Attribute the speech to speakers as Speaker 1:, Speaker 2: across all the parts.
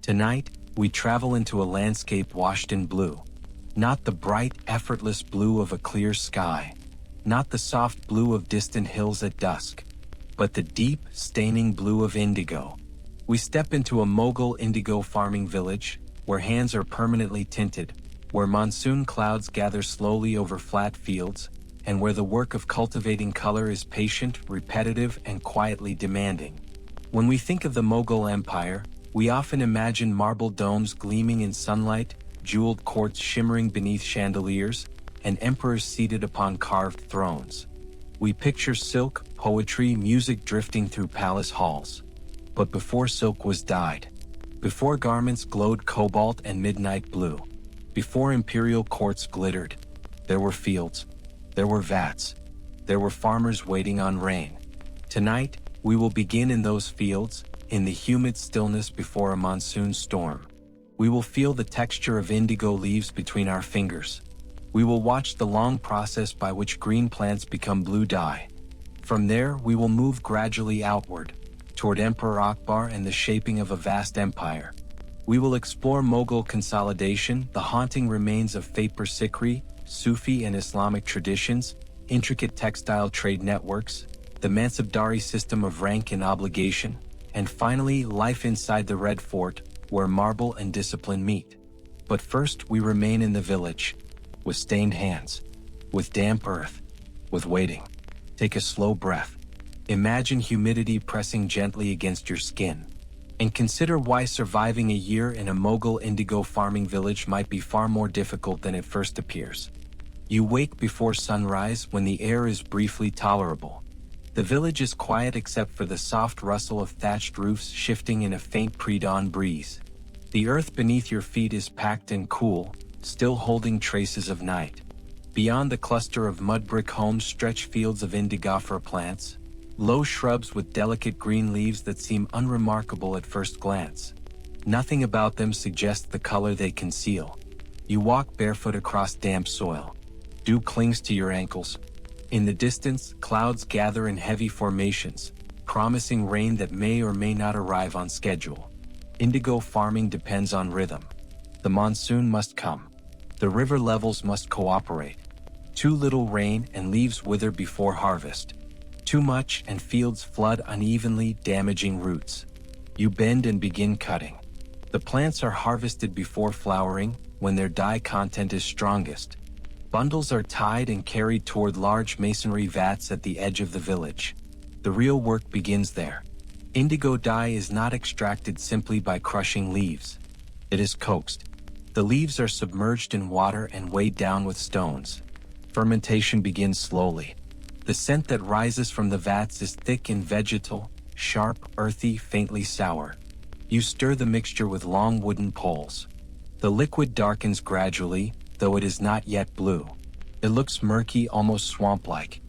Speaker 1: Tonight, we travel into a landscape washed in blue. Not the bright, effortless blue of a clear sky. Not the soft blue of distant hills at dusk. But the deep, staining blue of indigo. We step into a Mughal indigo farming village, where hands are permanently tinted, where monsoon clouds gather slowly over flat fields, and where the work of cultivating color is patient, repetitive, and quietly demanding. When we think of the Mughal Empire, we often imagine marble domes gleaming in sunlight, jeweled courts shimmering beneath chandeliers, and emperors seated upon carved thrones. We picture silk, poetry, music drifting through palace halls. But before silk was dyed, before garments glowed cobalt and midnight blue, before imperial courts glittered, there were fields, there were vats, there were farmers waiting on rain. Tonight, we will begin in those fields, in the humid stillness before a monsoon storm. We will feel the texture of indigo leaves between our fingers. We will watch the long process by which green plants become blue dye. From there, we will move gradually outward, toward Emperor Akbar and the shaping of a vast empire. We will explore Mughal consolidation, the haunting remains of Faper Sikri, Sufi and Islamic traditions, intricate textile trade networks, the Mansabdari system of rank and obligation, and finally, life inside the Red Fort, where marble and discipline meet. But first, we remain in the village, with stained hands, with damp earth, with waiting. Take a slow breath. Imagine humidity pressing gently against your skin. And consider why surviving a year in a Mughal indigo farming village might be far more difficult than it first appears. You wake before sunrise when the air is briefly tolerable. The village is quiet except for the soft rustle of thatched roofs shifting in a faint pre-dawn breeze. The earth beneath your feet is packed and cool, still holding traces of night. Beyond the cluster of mud brick homes stretch fields of indigofera plants, low shrubs with delicate green leaves that seem unremarkable at first glance. Nothing about them suggests the color they conceal. You walk barefoot across damp soil. Dew clings to your ankles. In the distance, clouds gather in heavy formations, promising rain that may or may not arrive on schedule. Indigo farming depends on rhythm. The monsoon must come. The river levels must cooperate. Too little rain and leaves wither before harvest. Too much and fields flood unevenly, damaging roots. You bend and begin cutting. The plants are harvested before flowering, when their dye content is strongest. Bundles are tied and carried toward large masonry vats at the edge of the village. The real work begins there. Indigo dye is not extracted simply by crushing leaves. It is coaxed. The leaves are submerged in water and weighed down with stones. Fermentation begins slowly. The scent that rises from the vats is thick and vegetal, sharp, earthy, faintly sour. You stir the mixture with long wooden poles. The liquid darkens gradually, though it is not yet blue. It looks murky, almost swamp-like.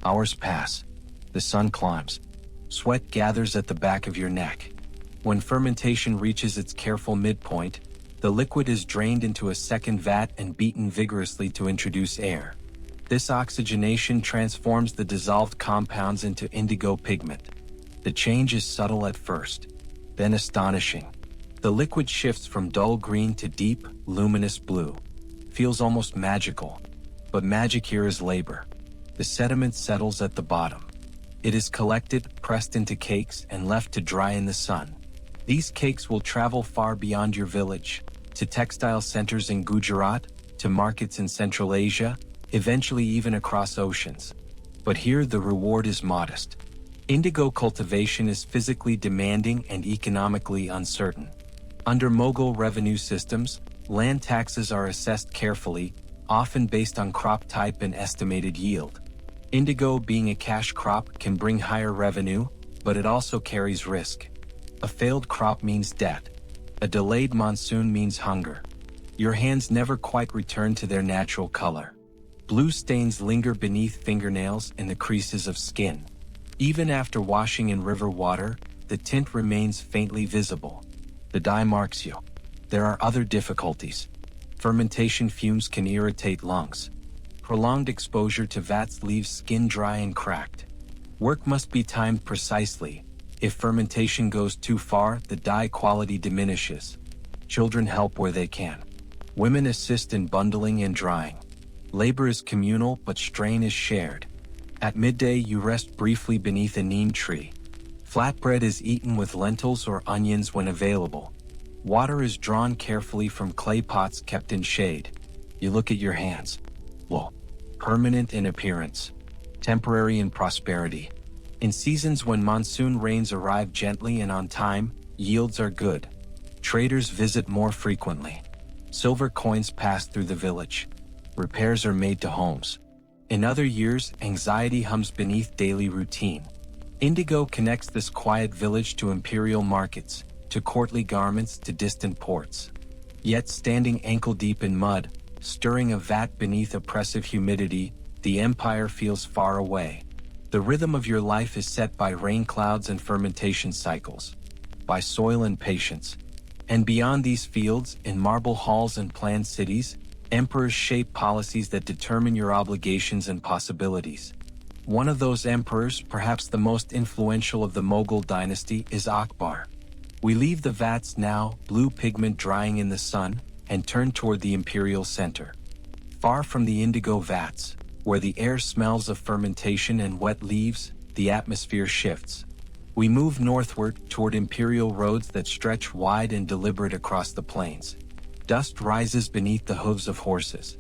Speaker 1: Hours pass. The sun climbs. Sweat gathers at the back of your neck. When fermentation reaches its careful midpoint, the liquid is drained into a second vat and beaten vigorously to introduce air. This oxygenation transforms the dissolved compounds into indigo pigment. The change is subtle at first, then astonishing. The liquid shifts from dull green to deep, luminous blue. Feels almost magical. But magic here is labor. The sediment settles at the bottom. It is collected, pressed into cakes, and left to dry in the sun. These cakes will travel far beyond your village, to textile centers in Gujarat, to markets in Central Asia, eventually even across oceans. But here the reward is modest. Indigo cultivation is physically demanding and economically uncertain. Under Mughal revenue systems, land taxes are assessed carefully, often based on crop type and estimated yield. Indigo, being a cash crop, can bring higher revenue, but it also carries risk. A failed crop means debt. A delayed monsoon means hunger. Your hands never quite return to their natural color. Blue stains linger beneath fingernails and the creases of skin. Even after washing in river water, the tint remains faintly visible. The dye marks you. There are other difficulties. Fermentation fumes can irritate lungs. Prolonged exposure to vats leaves skin dry and cracked. Work must be timed precisely. If fermentation goes too far, the dye quality diminishes. Children help where they can. Women assist in bundling and drying. Labor is communal, but strain is shared. At midday, you rest briefly beneath a neem tree. Flatbread is eaten with lentils or onions when available. Water is drawn carefully from clay pots kept in shade. You look at your hands. Well, permanent in appearance, temporary in prosperity. In seasons when monsoon rains arrive gently and on time, yields are good. Traders visit more frequently. Silver coins pass through the village. Repairs are made to homes. In other years, anxiety hums beneath daily routine. Indigo connects this quiet village to imperial markets, to courtly garments, to distant ports. Yet standing ankle-deep in mud, stirring a vat beneath oppressive humidity, the empire feels far away. The rhythm of your life is set by rain clouds and fermentation cycles, by soil and patience. And beyond these fields, in marble halls and planned cities, emperors shape policies that determine your obligations and possibilities. One of those emperors, perhaps the most influential of the Mughal dynasty, is Akbar. We leave the vats now, blue pigment drying in the sun, and turn toward the imperial center. Far from the indigo vats, where the air smells of fermentation and wet leaves, the atmosphere shifts. We move northward toward imperial roads that stretch wide and deliberate across the plains. Dust rises beneath the hooves of horses.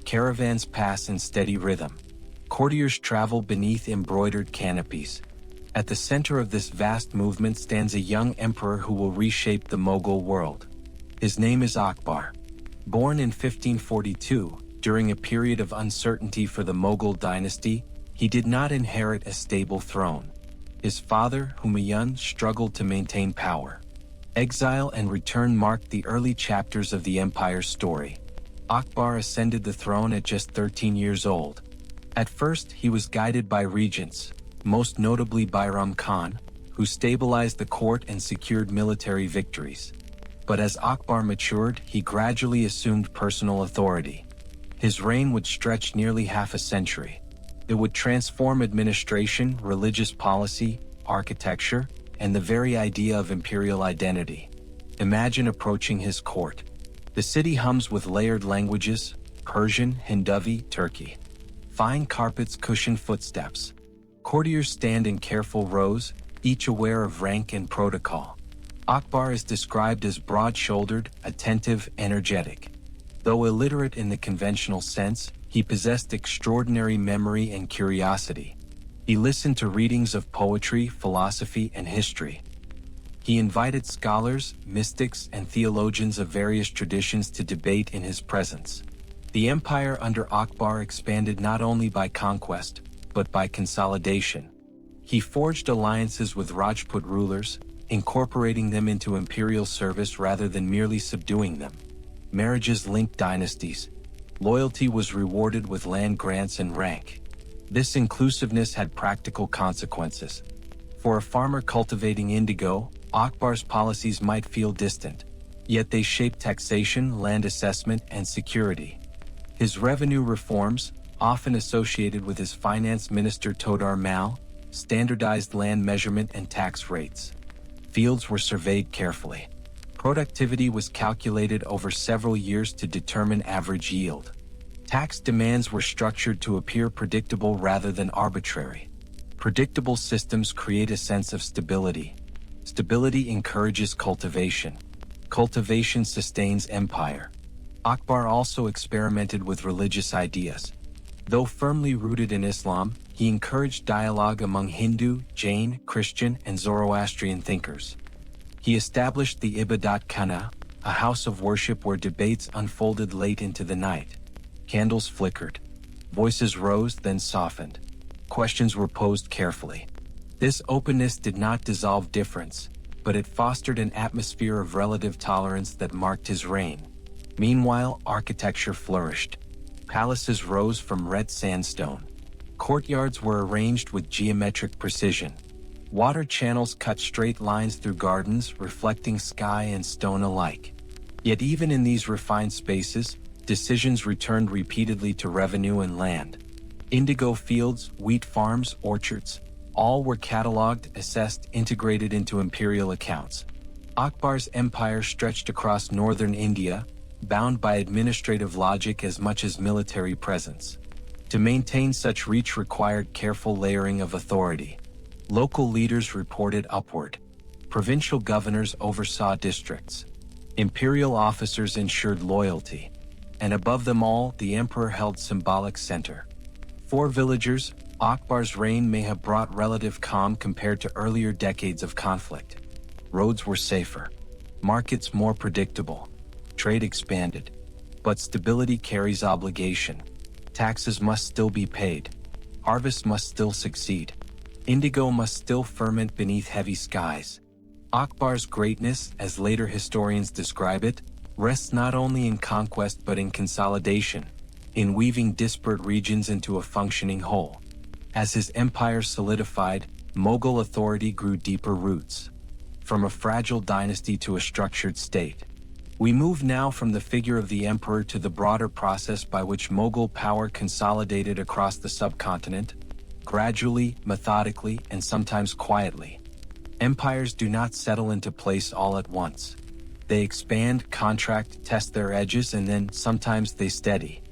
Speaker 1: Caravans pass in steady rhythm. Courtiers travel beneath embroidered canopies. At the center of this vast movement stands a young emperor who will reshape the Mughal world. His name is Akbar. Born in 1542, during a period of uncertainty for the Mughal dynasty, he did not inherit a stable throne. His father, Humayun, struggled to maintain power. Exile and return marked the early chapters of the empire's story. Akbar ascended the throne at just 13 years old. At first, he was guided by regents, most notably Bayram Khan, who stabilized the court and secured military victories. But as Akbar matured, he gradually assumed personal authority. His reign would stretch nearly half a century. It would transform administration, religious policy, architecture, and the very idea of imperial identity. Imagine approaching his court. The city hums with layered languages: Persian, Hindavi, Turkey. Fine carpets cushion footsteps. Courtiers stand in careful rows, each aware of rank and protocol. Akbar is described as broad-shouldered, attentive, energetic. Though illiterate in the conventional sense, he possessed extraordinary memory and curiosity. He listened to readings of poetry, philosophy, and history. He invited scholars, mystics, and theologians of various traditions to debate in his presence. The empire under Akbar expanded not only by conquest, but by consolidation. He forged alliances with Rajput rulers, incorporating them into imperial service rather than merely subduing them. Marriages linked dynasties. Loyalty was rewarded with land grants and rank. This inclusiveness had practical consequences. For a farmer cultivating indigo, Akbar's policies might feel distant, yet they shaped taxation, land assessment, and security. His revenue reforms, often associated with his finance minister Todar Mal, standardized land measurement and tax rates. Fields were surveyed carefully. Productivity was calculated over several years to determine average yield. Tax demands were structured to appear predictable rather than arbitrary. Predictable systems create a sense of stability. Stability encourages cultivation. Cultivation sustains empire. Akbar also experimented with religious ideas. Though firmly rooted in Islam, he encouraged dialogue among Hindu, Jain, Christian, and Zoroastrian thinkers. He established the Ibadat Khana, a house of worship where debates unfolded late into the night. Candles flickered. Voices rose, then softened. Questions were posed carefully. This openness did not dissolve difference, but it fostered an atmosphere of relative tolerance that marked his reign. Meanwhile, architecture flourished. Palaces rose from red sandstone. Courtyards were arranged with geometric precision. Water channels cut straight lines through gardens, reflecting sky and stone alike. Yet even in these refined spaces, decisions returned repeatedly to revenue and land. Indigo fields, wheat farms, orchards, all were catalogued, assessed, integrated into imperial accounts. Akbar's empire stretched across northern India, bound by administrative logic as much as military presence. To maintain such reach required careful layering of authority. Local leaders reported upward. Provincial governors oversaw districts. Imperial officers ensured loyalty. And above them all, the emperor held symbolic center. For villagers, Akbar's reign may have brought relative calm compared to earlier decades of conflict. Roads were safer. Markets more predictable. Trade expanded. But stability carries obligation. Taxes must still be paid. Harvests must still succeed. Indigo must still ferment beneath heavy skies. Akbar's greatness, as later historians describe it, rests not only in conquest but in consolidation, in weaving disparate regions into a functioning whole. As his empire solidified, Mughal authority grew deeper roots. From a fragile dynasty to a structured state. We move now from the figure of the emperor to the broader process by which Mughal power consolidated across the subcontinent, gradually, methodically, and sometimes quietly. Empires do not settle into place all at once. They expand, contract, test their edges, and then sometimes they steady.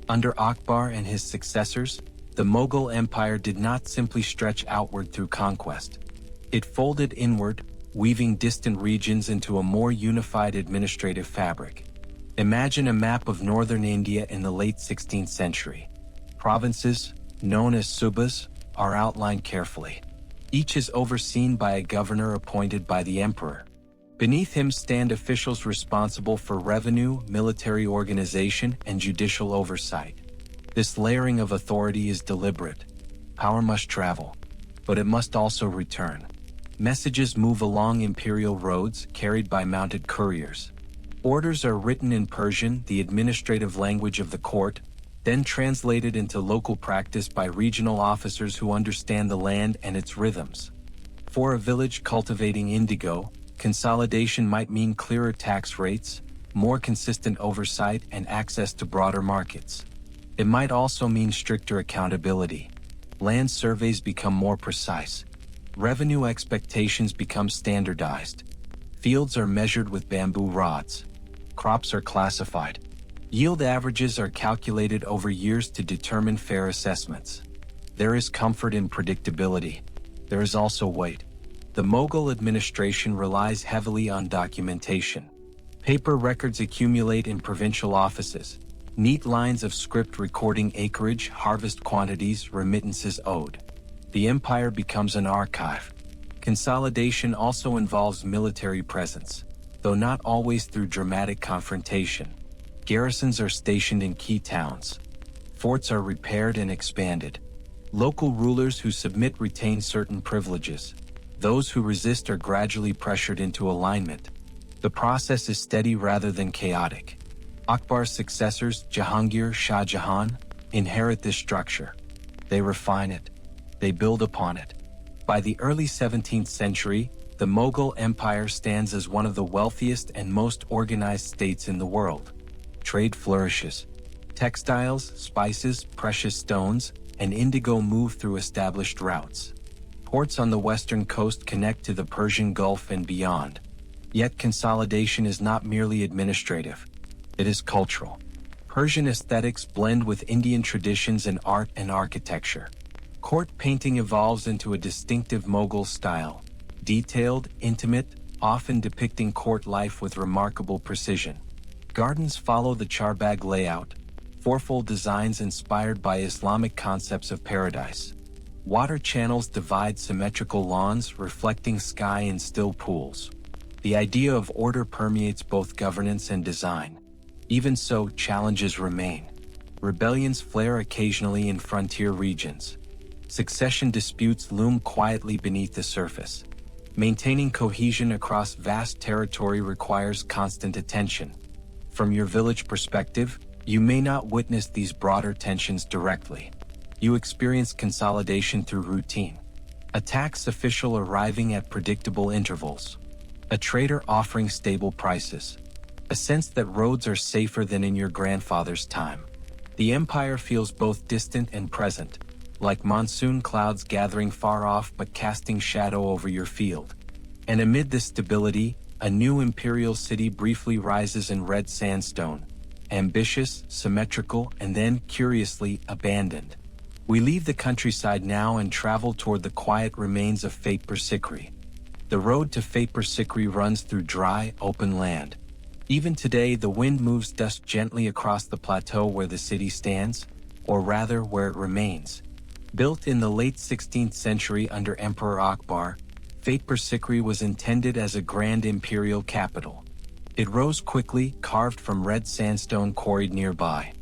Speaker 1: Under Akbar and his successors, the Mughal Empire did not simply stretch outward through conquest. It folded inward, weaving distant regions into a more unified administrative fabric. Imagine a map of northern India in the late 16th century. Provinces, known as subas, are outlined carefully. Each is overseen by a governor appointed by the emperor. Beneath him stand officials responsible for revenue, military organization, and judicial oversight. This layering of authority is deliberate. Power must travel, but it must also return. Messages move along imperial roads carried by mounted couriers. Orders are written in Persian, the administrative language of the court, then translated into local practice by regional officers who understand the land and its rhythms. For a village cultivating indigo, consolidation might mean clearer tax rates, more consistent oversight, and access to broader markets. It might also mean stricter accountability. Land surveys become more precise. Revenue expectations become standardized. Fields are measured with bamboo rods. Crops are classified. Yield averages are calculated over years to determine fair assessments. There is comfort in predictability. There is also weight. The Mughal administration relies heavily on documentation. Paper records accumulate in provincial offices. Neat lines of script recording acreage, harvest quantities, remittances owed. The empire becomes an archive. Consolidation also involves military presence, though not always through dramatic confrontation. Garrisons are stationed in key towns. Forts are repaired and expanded. Local rulers who submit retain certain privileges. Those who resist are gradually pressured into alignment. The process is steady rather than chaotic. Akbar's successors, Jahangir, Shah Jahan, inherit this structure. They refine it. They build upon it. By the early 17th century, the Mughal Empire stands as one of the wealthiest and most organized states in the world. Trade flourishes. Textiles, spices, precious stones, and indigo move through established routes. Ports on the western coast connect to the Persian Gulf and beyond. Yet consolidation is not merely administrative. It is cultural. Persian aesthetics blend with Indian traditions in art and architecture. Court painting evolves into a distinctive Mughal style, detailed, intimate, often depicting court life with remarkable precision. Gardens follow the charbagh layout, fourfold designs inspired by Islamic concepts of paradise. Water channels divide symmetrical lawns, reflecting sky in still pools. The idea of order permeates both governance and design. Even so, challenges remain. Rebellions flare occasionally in frontier regions. Succession disputes loom quietly beneath the surface. Maintaining cohesion across vast territory requires constant attention. From your village perspective, you may not witness these broader tensions directly. You experience consolidation through routine. A tax official arriving at predictable intervals. A trader offering stable prices. A sense that roads are safer than in your grandfather's time. The empire feels both distant and present, like monsoon clouds gathering far off but casting shadow over your field. And amid this stability, A new imperial city briefly rises in red sandstone, ambitious, symmetrical, and then, curiously, abandoned. We leave the countryside now and travel toward the quiet remains of Fatpur Sikri. The road to Fatpur Sikri runs through dry, open land. Even today, the wind moves dust gently across the plateau where the city stands, or rather where it remains. Built in the late 16th century under Emperor Akbar, Fatpur Sikri was intended as a grand imperial capital. It rose quickly, carved from red sandstone quarried nearby.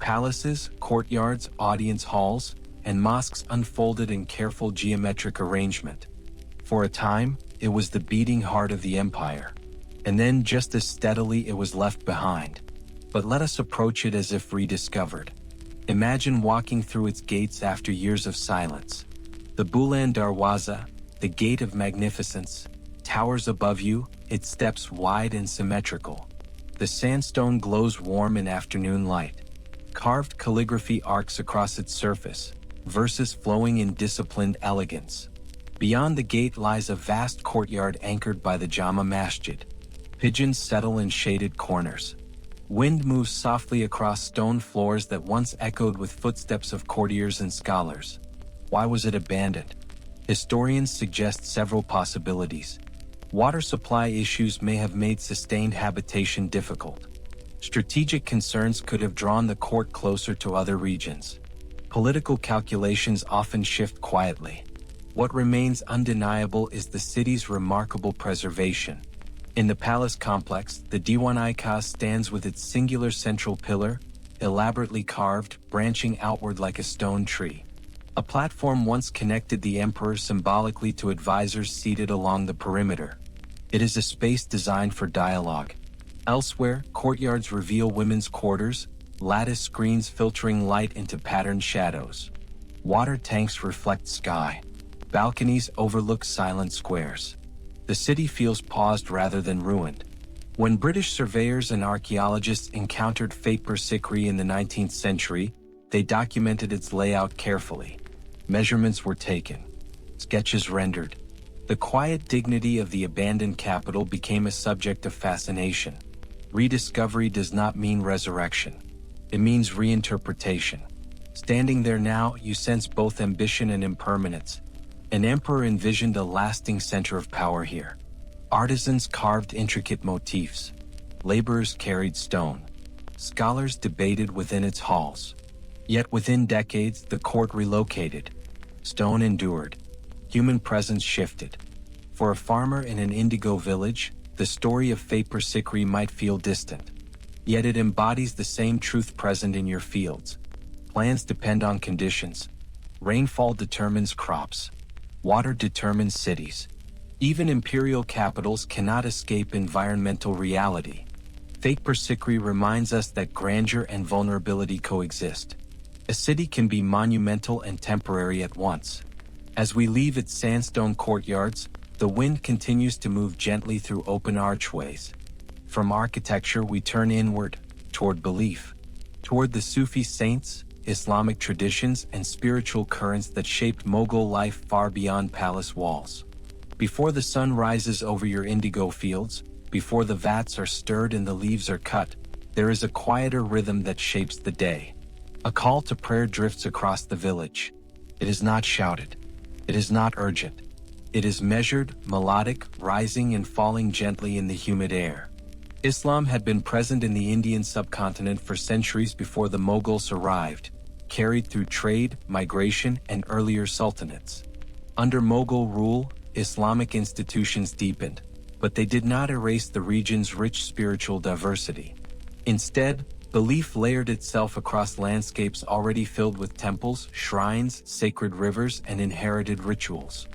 Speaker 1: Palaces, courtyards, audience halls, and mosques unfolded in careful geometric arrangement. For a time, it was the beating heart of the empire. And then just as steadily it was left behind. But let us approach it as if rediscovered. Imagine walking through its gates after years of silence. The Buland Darwaza, the gate of magnificence, towers above you, its steps wide and symmetrical. The sandstone glows warm in afternoon light. Carved calligraphy arcs across its surface, verses flowing in disciplined elegance. Beyond the gate lies a vast courtyard anchored by the Jama Masjid. Pigeons settle in shaded corners. Wind moves softly across stone floors that once echoed with footsteps of courtiers and scholars. Why was it abandoned? Historians suggest several possibilities. Water supply issues may have made sustained habitation difficult. Strategic concerns could have drawn the court closer to other regions. Political calculations often shift quietly. What remains undeniable is the city's remarkable preservation. In the palace complex, the Diwan-i-Khas stands with its singular central pillar, elaborately carved, branching outward like a stone tree. A platform once connected the emperor symbolically to advisors seated along the perimeter. It is a space designed for dialogue. Elsewhere, courtyards reveal women's quarters, lattice screens filtering light into patterned shadows. Water tanks reflect sky. Balconies overlook silent squares. The city feels paused rather than ruined. When British surveyors and archaeologists encountered Fatpur Sikri in the 19th century, they documented its layout carefully. Measurements were taken. Sketches rendered. The quiet dignity of the abandoned capital became a subject of fascination. Rediscovery does not mean resurrection. It means reinterpretation. Standing there now, you sense both ambition and impermanence. An emperor envisioned a lasting center of power here. Artisans carved intricate motifs. Laborers carried stone. Scholars debated within its halls. Yet within decades, the court relocated. Stone endured. Human presence shifted. For a farmer in an indigo village, the story of Fatpur Sikri might feel distant. Yet it embodies the same truth present in your fields. Plants depend on conditions. Rainfall determines crops. Water determines cities. Even imperial capitals cannot escape environmental reality. Fatpur Sikri reminds us that grandeur and vulnerability coexist. A city can be monumental and temporary at once. As we leave its sandstone courtyards, the wind continues to move gently through open archways. From architecture we turn inward, toward belief, toward the Sufi saints, Islamic traditions, and spiritual currents that shaped Mughal life far beyond palace walls. Before the sun rises over your indigo fields, before the vats are stirred and the leaves are cut, there is a quieter rhythm that shapes the day. A call to prayer drifts across the village. It is not shouted. It is not urgent. It is measured, melodic, rising and falling gently in the humid air. Islam had been present in the Indian subcontinent for centuries before the Mughals arrived, carried through trade, migration, and earlier sultanates. Under Mughal rule, Islamic institutions deepened, but they did not erase the region's rich spiritual diversity. Instead, belief layered itself across landscapes already filled with temples, shrines, sacred rivers, and inherited rituals.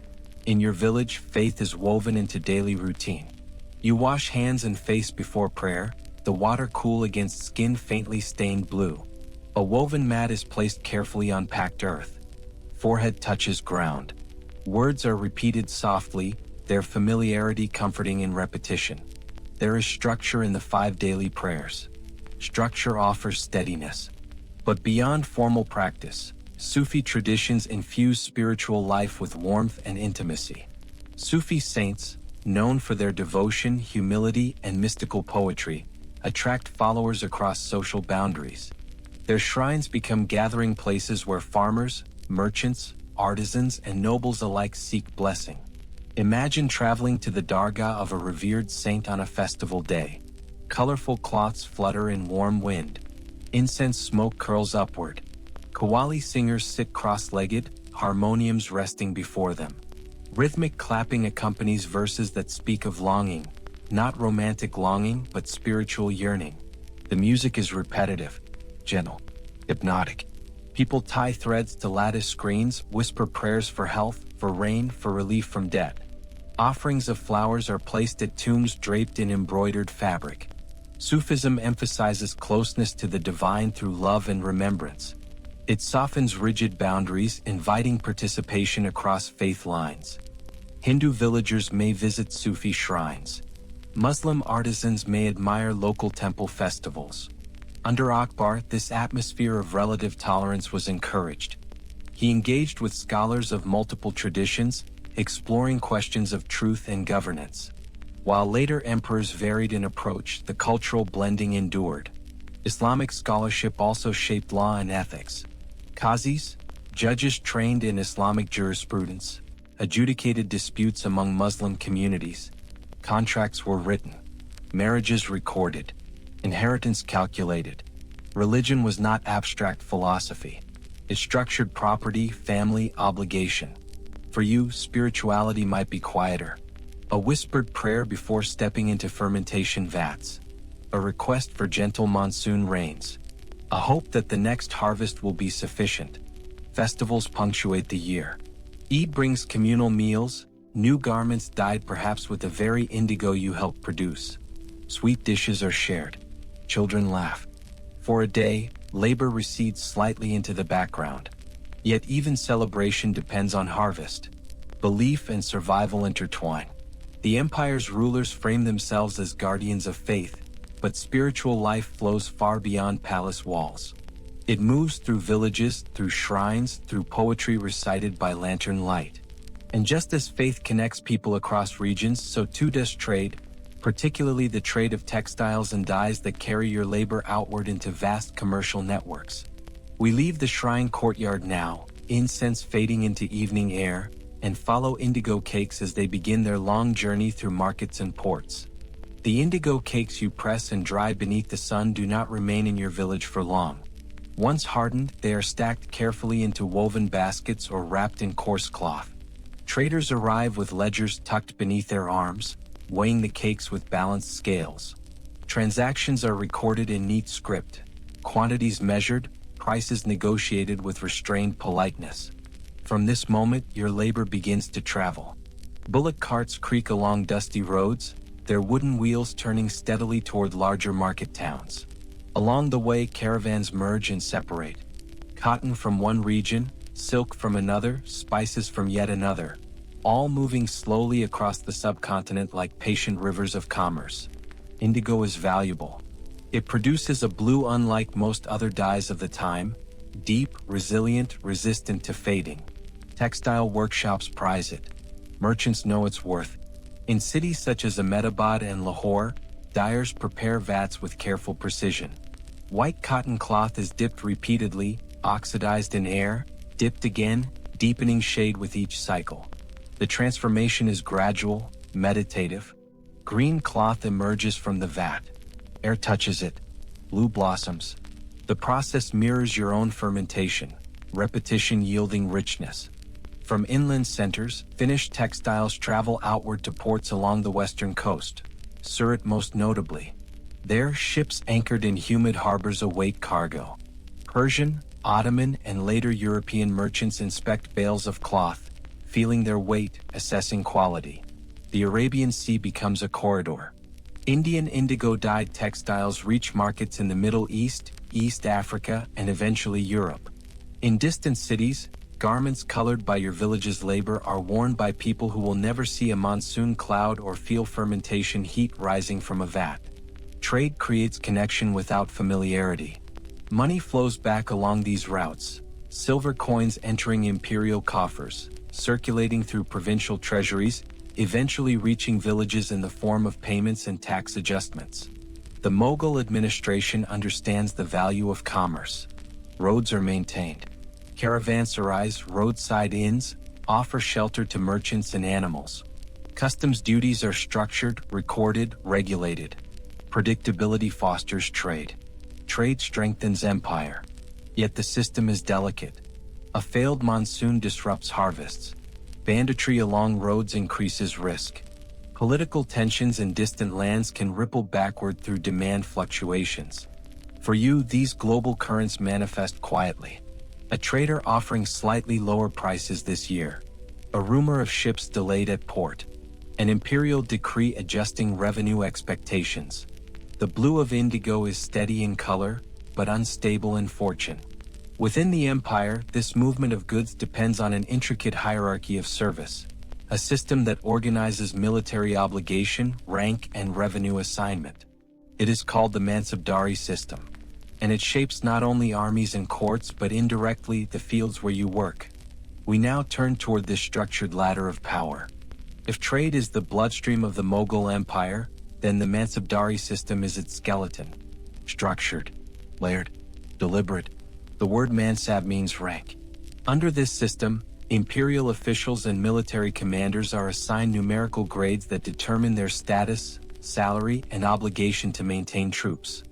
Speaker 1: In your village, faith is woven into daily routine. You wash hands and face before prayer, the water cool against skin faintly stained blue. A woven mat is placed carefully on packed earth. Forehead touches ground. Words are repeated softly, their familiarity comforting in repetition. There is structure in the 5 daily prayers. Structure offers steadiness. But beyond formal practice, Sufi traditions infuse spiritual life with warmth and intimacy. Sufi saints, known for their devotion, humility, and mystical poetry, attract followers across social boundaries. Their shrines become gathering places where farmers, merchants, artisans, and nobles alike seek blessing. Imagine traveling to the dargah of a revered saint on a festival day. Colorful cloths flutter in warm wind. Incense smoke curls upward. Qawwali singers sit cross-legged, harmoniums resting before them. Rhythmic clapping accompanies verses that speak of longing, not romantic longing but spiritual yearning. The music is repetitive, gentle, hypnotic. People tie threads to lattice screens, whisper prayers for health, for rain, for relief from debt. Offerings of flowers are placed at tombs draped in embroidered fabric. Sufism emphasizes closeness to the divine through love and remembrance. It softens rigid boundaries, inviting participation across faith lines. Hindu villagers may visit Sufi shrines. Muslim artisans may admire local temple festivals. Under Akbar, this atmosphere of relative tolerance was encouraged. He engaged with scholars of multiple traditions, exploring questions of truth and governance. While later emperors varied in approach, the cultural blending endured. Islamic scholarship also shaped law and ethics. Qazis, judges trained in Islamic jurisprudence, adjudicated disputes among Muslim communities. Contracts were written, marriages recorded, inheritance calculated. Religion was not abstract philosophy. It structured property, family, obligation. For you, spirituality might be quieter. A whispered prayer before stepping into fermentation vats. A request for gentle monsoon rains. A hope that the next harvest will be sufficient. Festivals punctuate the year. Eid brings communal meals, new garments dyed perhaps with the very indigo you helped produce. Sweet dishes are shared. Children laugh. For a day, labor recedes slightly into the background. Yet even celebration depends on harvest. Belief and survival intertwine. The empire's rulers frame themselves as guardians of faith, but spiritual life flows far beyond palace walls. It moves through villages, through shrines, through poetry recited by lantern light. And just as faith connects people across regions, so too does trade, particularly the trade of textiles and dyes that carry your labor outward into vast commercial networks. We leave the shrine courtyard now, incense fading into evening air, and follow indigo cakes as they begin their long journey through markets and ports. The indigo cakes you press and dry beneath the sun do not remain in your village for long. Once hardened, they are stacked carefully into woven baskets or wrapped in coarse cloth. Traders arrive with ledgers tucked beneath their arms, weighing the cakes with balanced scales. Transactions are recorded in neat script, quantities measured, prices negotiated with restrained politeness. From this moment, your labor begins to travel. Bullock carts creak along dusty roads, their wooden wheels turning steadily toward larger market towns. Along the way, caravans merge and separate. Cotton from one region, silk from another, spices from yet another, all moving slowly across the subcontinent like patient rivers of commerce. Indigo is valuable. It produces a blue unlike most other dyes of the time, deep, resilient, resistant to fading. Textile workshops prize it. Merchants know its worth. In cities such as Ahmedabad and Lahore, dyers prepare vats with careful precision. White cotton cloth is dipped repeatedly, oxidized in air, dipped again, deepening shade with each cycle. The transformation is gradual, meditative. Green cloth emerges from the vat. Air touches it. Blue blossoms. The process mirrors your own fermentation, repetition yielding richness. From inland centers, finished textiles travel outward to ports along the western coast, Surat most notably. There, ships anchored in humid harbors await cargo. Persian, Ottoman, and later European merchants inspect bales of cloth, feeling their weight, assessing quality. The Arabian Sea becomes a corridor. Indian indigo-dyed textiles reach markets in the Middle East, East Africa, and eventually Europe. In distant cities, garments colored by your village's labor are worn by people who will never see a monsoon cloud or feel fermentation heat rising from a vat. Trade creates connection without familiarity. Money flows back along these routes, silver coins entering imperial coffers, circulating through provincial treasuries, eventually reaching villages in the form of payments and tax adjustments. The Mughal administration understands the value of commerce. Roads are maintained. Caravanserais, roadside inns, offer shelter to merchants and animals. Customs duties are structured, recorded, regulated. Predictability fosters trade. Trade strengthens empire. Yet the system is delicate. A failed monsoon disrupts harvests. Banditry along roads increases risk. Political tensions in distant lands can ripple backward through demand fluctuations. For you, these global currents manifest quietly. A trader offering slightly lower prices this year. A rumor of ships delayed at port. An imperial decree adjusting revenue expectations. The blue of indigo is steady in color, but unstable in fortune. Within the empire, this movement of goods depends on an intricate hierarchy of service, a system that organizes military obligation, rank, and revenue assignment. It is called the Mansabdari system, and it shapes not only armies and courts but indirectly the fields where you work. We now turn toward this structured ladder of power. If trade is the bloodstream of the Mughal Empire, then the Mansabdari system is its skeleton. Structured, layered, deliberate. The word Mansab means rank. Under this system, imperial officials and military commanders are assigned numerical grades that determine their status, salary, and obligation to maintain troops.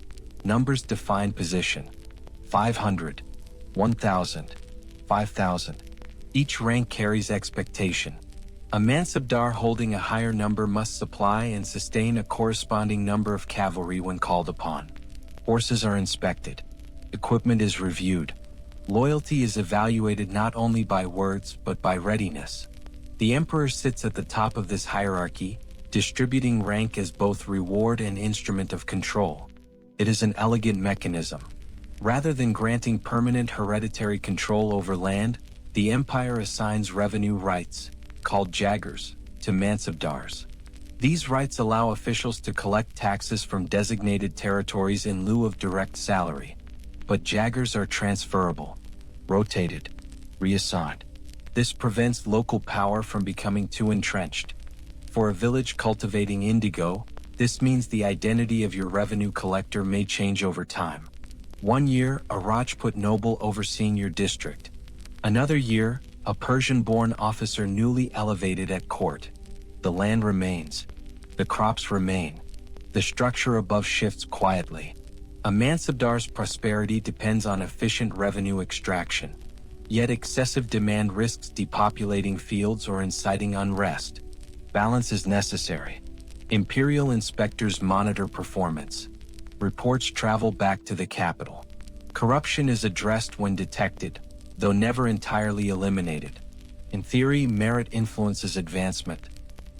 Speaker 1: Numbers define position. 500, 1,000, 5,000. Each rank carries expectation. A Mansabdar holding a higher number must supply and sustain a corresponding number of cavalry when called upon. Horses are inspected. Equipment is reviewed. Loyalty is evaluated not only by words but by readiness. The emperor sits at the top of this hierarchy, distributing rank as both reward and instrument of control. It is an elegant mechanism. Rather than granting permanent hereditary control over land, the empire assigns revenue rights, called jagirs, to Mansabdars. These rights allow officials to collect taxes from designated territories in lieu of direct salary. But jagirs are transferable, rotated, reassigned. This prevents local power from becoming too entrenched. For a village cultivating indigo, this means the identity of your revenue collector may change over time. One year, a Rajput noble overseeing your district. Another year, a Persian-born officer newly elevated at court. The land remains. The crops remain. The structure above shifts quietly. A Mansabdar's prosperity depends on efficient revenue extraction. Yet excessive demand risks depopulating fields or inciting unrest. Balance is necessary. Imperial inspectors monitor performance. Reports travel back to the capital. Corruption is addressed when detected, though never entirely eliminated. In theory, merit influences advancement.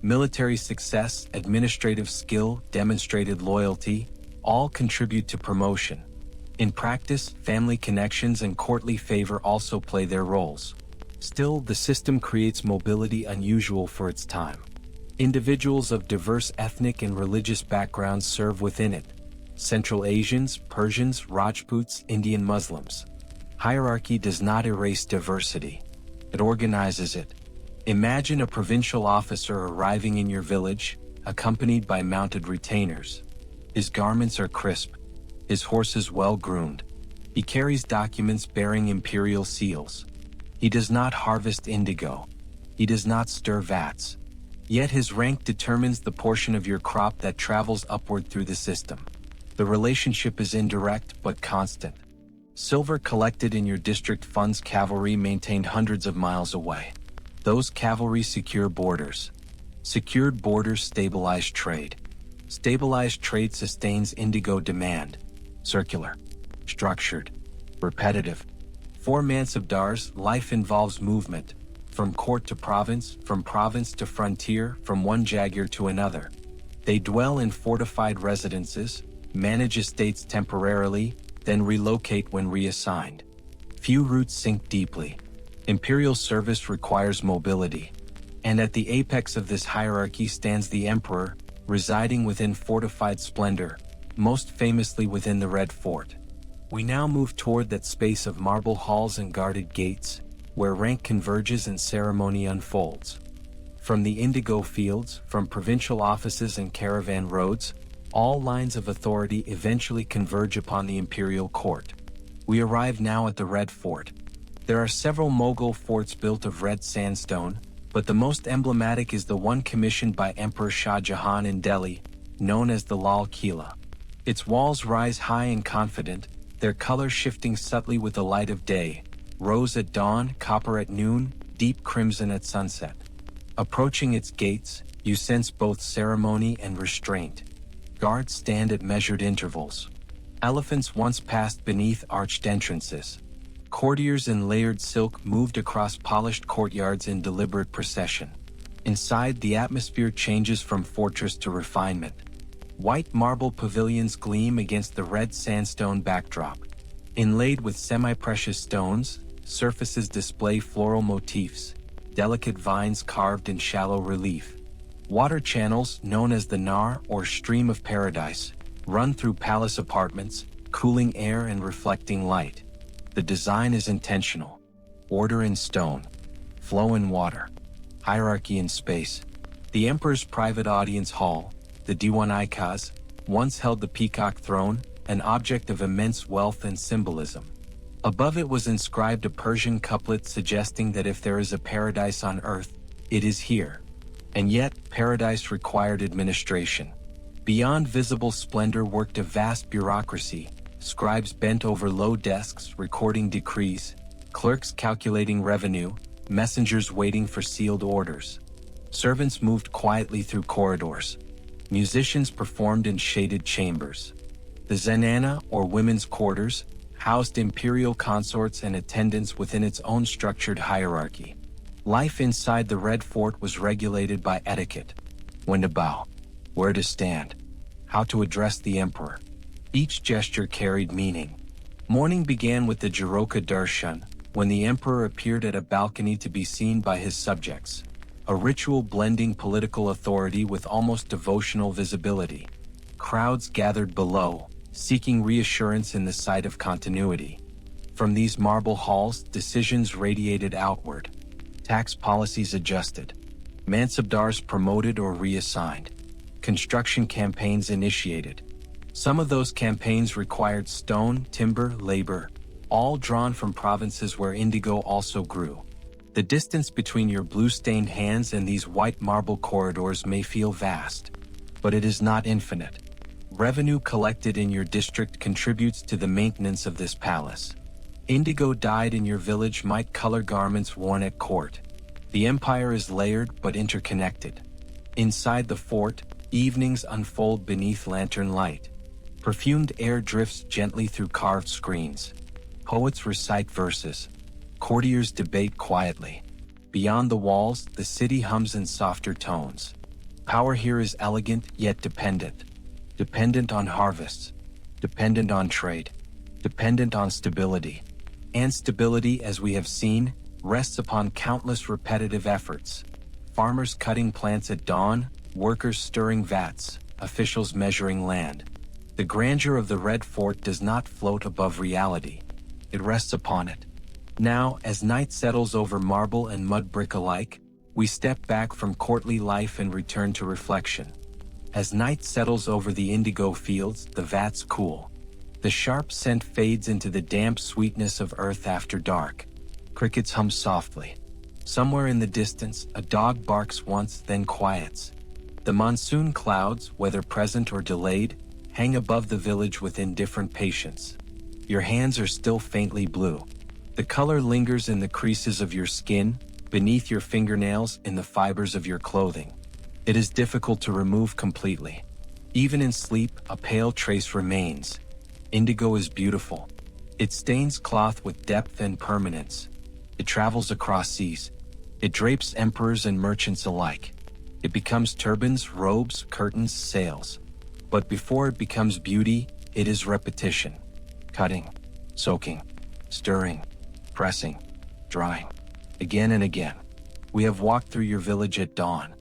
Speaker 1: Military success, administrative skill, demonstrated loyalty, all contribute to promotion. In practice, family connections and courtly favor also play their roles. Still, the system creates mobility unusual for its time. Individuals of diverse ethnic and religious backgrounds serve within it. Central Asians, Persians, Rajputs, Indian Muslims. Hierarchy does not erase diversity. It organizes it. Imagine a provincial officer arriving in your village, accompanied by mounted retainers. His garments are crisp. His horses well-groomed. He carries documents bearing imperial seals. He does not harvest indigo. He does not stir vats. Yet his rank determines the portion of your crop that travels upward through the system. The relationship is indirect but constant. Silver collected in your district funds cavalry maintained hundreds of miles away. Those cavalry secure borders. Secured borders stabilize trade. Stabilized trade sustains indigo demand. Circular. Structured. Repetitive. For Mansabdars, life involves movement. From court to province, from province to frontier, from one jagir to another. They dwell in fortified residences, manage estates temporarily, then relocate when reassigned. Few roots sink deeply. Imperial service requires mobility. And at the apex of this hierarchy stands the emperor, residing within fortified splendor, most famously within the Red Fort. We now move toward that space of marble halls and guarded gates, where rank converges and ceremony unfolds. From the indigo fields, from provincial offices and caravan roads, all lines of authority eventually converge upon the imperial court. We arrive now at the Red Fort. There are several Mughal forts built of red sandstone, but the most emblematic is the one commissioned by Emperor Shah Jahan in Delhi, known as the Lal Kila. Its walls rise high and confident, their color shifting subtly with the light of day, rose at dawn, copper at noon, deep crimson at sunset. Approaching its gates, you sense both ceremony and restraint. Guards stand at measured intervals. Elephants once passed beneath arched entrances. Courtiers in layered silk moved across polished courtyards in deliberate procession. Inside, the atmosphere changes from fortress to refinement. White marble pavilions gleam against the red sandstone backdrop. Inlaid with semi-precious stones, surfaces display floral motifs, delicate vines carved in shallow relief. Water channels, known as the Nar or Stream of Paradise, run through palace apartments, cooling air and reflecting light. The design is intentional. Order in stone, flow in water, hierarchy in space. The emperor's private audience hall, the Diwan-i-Khas, once held the peacock throne, an object of immense wealth and symbolism. Above it was inscribed a Persian couplet suggesting that if there is a paradise on earth, it is here. And yet, paradise required administration. Beyond visible splendor worked a vast bureaucracy, scribes bent over low desks recording decrees, clerks calculating revenue, messengers waiting for sealed orders. Servants moved quietly through corridors. Musicians performed in shaded chambers. The Zenana, or women's quarters, housed imperial consorts and attendants within its own structured hierarchy. Life inside the Red Fort was regulated by etiquette. When to bow, where to stand, how to address the emperor. Each gesture carried meaning. Morning began with the Jaroka Darshan, when the emperor appeared at a balcony to be seen by his subjects, a ritual blending political authority with almost devotional visibility. Crowds gathered below, seeking reassurance in the sight of continuity. From these marble halls, decisions radiated outward. Tax policies adjusted. Mansabdars promoted or reassigned. Construction campaigns initiated. Some of those campaigns required stone, timber, labor, all drawn from provinces where indigo also grew. The distance between your blue-stained hands and these white marble corridors may feel vast, but it is not infinite. Revenue collected in your district contributes to the maintenance of this palace. Indigo dyed in your village might color garments worn at court. The empire is layered but interconnected. Inside the fort, evenings unfold beneath lantern light. Perfumed air drifts gently through carved screens. Poets recite verses. Courtiers debate quietly. Beyond the walls, the city hums in softer tones. Power here is elegant yet dependent. Dependent on harvests. Dependent on trade. Dependent on stability. And stability, as we have seen, rests upon countless repetitive efforts. Farmers cutting plants at dawn, workers stirring vats, officials measuring land. The grandeur of the Red Fort does not float above reality. It rests upon it. Now, as night settles over marble and mud brick alike, we step back from courtly life and return to reflection. As night settles over the indigo fields, the vats cool. The sharp scent fades into the damp sweetness of earth after dark. Crickets hum softly. Somewhere in the distance, a dog barks once, then quiets. The monsoon clouds, whether present or delayed, hang above the village with indifferent patience. Your hands are still faintly blue. The color lingers in the creases of your skin, beneath your fingernails, in the fibers of your clothing. It is difficult to remove completely. Even in sleep, a pale trace remains. Indigo is beautiful. It stains cloth with depth and permanence. It travels across seas. It drapes emperors and merchants alike. It becomes turbans, robes, curtains, sails. But before it becomes beauty, it is repetition. Cutting, soaking, stirring, pressing, drying. Again and again. We have walked through your village at dawn.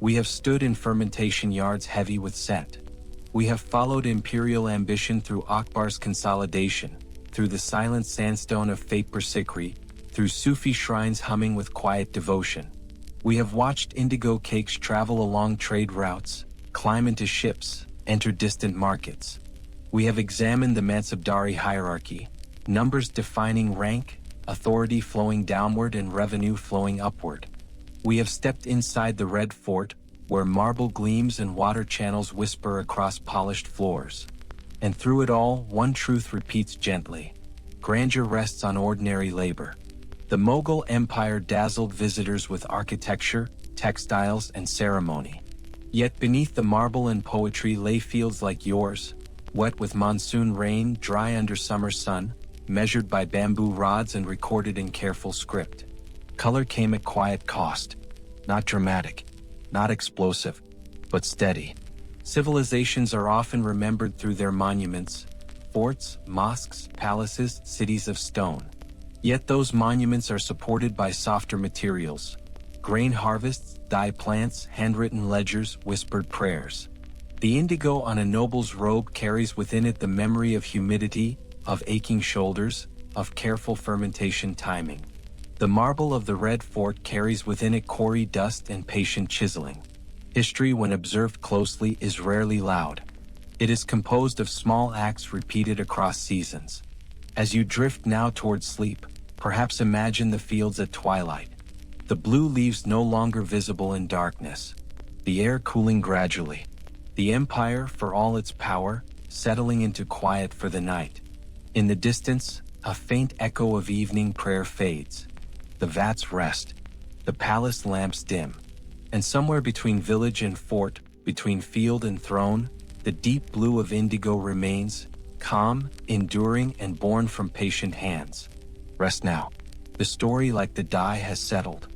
Speaker 1: We have stood in fermentation yards heavy with scent. We have followed imperial ambition through Akbar's consolidation, through the silent sandstone of Fatpur Sikri, through Sufi shrines humming with quiet devotion. We have watched indigo cakes travel along trade routes, climb into ships, enter distant markets. We have examined the Mansabdari hierarchy, numbers defining rank, authority flowing downward and revenue flowing upward. We have stepped inside the Red Fort, where marble gleams and water channels whisper across polished floors. And through it all, one truth repeats gently: grandeur rests on ordinary labor. The Mughal Empire dazzled visitors with architecture, textiles, and ceremony. Yet beneath the marble and poetry lay fields like yours, wet with monsoon rain, dry under summer sun, measured by bamboo rods and recorded in careful script. Color came at quiet cost, not dramatic, not explosive, but steady. Civilizations are often remembered through their monuments, forts, mosques, palaces, cities of stone. Yet those monuments are supported by softer materials: grain harvests, dye plants, handwritten ledgers, whispered prayers. The indigo on a noble's robe carries within it the memory of humidity, of aching shoulders, of careful fermentation timing. The marble of the Red Fort carries within it quarry dust and patient chiseling. History, when observed closely, is rarely loud. It is composed of small acts repeated across seasons. As you drift now towards sleep, perhaps imagine the fields at twilight. The blue leaves no longer visible in darkness. The air cooling gradually. The empire, for all its power, settling into quiet for the night. In the distance, a faint echo of evening prayer fades. The vats rest. The palace lamps dim. And somewhere between village and fort, between field and throne, the deep blue of indigo remains, calm, enduring, and born from patient hands. Rest now. The story, like the die, has settled.